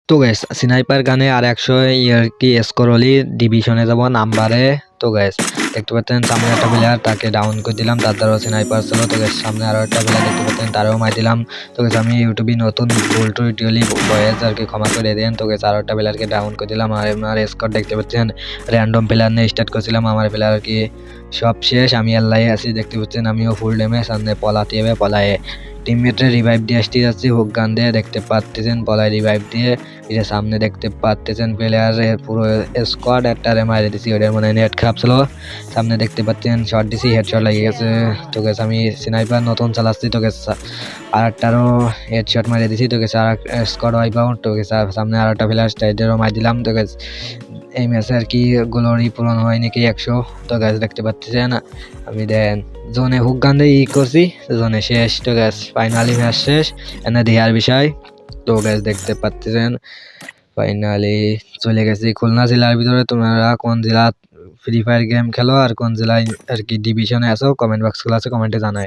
তো guys sniper গানে আর 100 ইয়ার কি স্কোর হলি ডিভিশনে যাব নাম্বারে। তো গাইস দেখতে পাচ্ছেন সামনে একটা প্লেয়ার, তাকে ডাউন করে দিলাম, তার দ্বারা স্নাইপার ছিল। তো গাইস সামনে আরো একটা প্লেয়ার দেখতে পাচ্ছেন, তারও মার দিলাম। তো গাইস আমি ইউটিউবে নতুন ভুল টুইটলি বয়েজ আর কি ক্ষমা করে দেন। তো গাইস আরো একটা প্লেয়ারকে ডাউন করে দিলাম। আর আমার স্কোর দেখতে পাচ্ছেন র্যান্ডম প্লেয়ার নিয়ে স্টার্ট করেছিলাম। আমার প্লেয়ার আর কি সব শেষ, আমি আল্লাহ আছি। দেখতে পাচ্ছেন আমিও ফুল ড্যামেজ, সামনে পলাতে হবে, পলায়ে টিমমেটের রিভাইভ দিয়ে আসতে যাচ্ছি হুক গান দিয়ে। দেখতে পাচ্ছেন পলায় রিভাইভ দিয়ে এটা সামনে দেখতে পাচ্ছেন প্লেয়ারের পুরো স্কোয়াড একটারে মারে দিছি, ওদের মানে নেট খারাপ ছিল। সামনে দেখতে পাচ্ছেন শট দিছি, হেডশট লেগে গেছে। তো গেছে আমি স্নাইপার নতুন চালাচ্ছি। তো গেছে আর একটারও হেডশট মারে দিছি। তো গেছে আর স্কোয়াড ওয়াইপ আউট। তো গেছে সামনে আর একটা প্লেয়ার স্টাইডেরও মার দিলাম। তো গেছে এই ম্যাচে আর কি গোলরি পূরণ হয় নাকি 100। তো গাছ দেখতে পাচ্ছেন আমি দেন জোনে হুক গান দিয়ে করছি, জোনে শেষ। তো গ্যাস ফাইনালি ম্যাচ শেষ, এনে দেওয়ার বিষয়। তো গ্যাস দেখতে পাচ্ছেন ফাইনালি চলে গেছি খুলনা জেলার ভিতরে। তোমরা কোন জেলা ফ্রি ফায়ার গেম খেলো আর কোন জেলায় আর কি ডিভিশনে আছো, কমেন্ট বক্স খোলা আছে, কমেন্টে জানায়।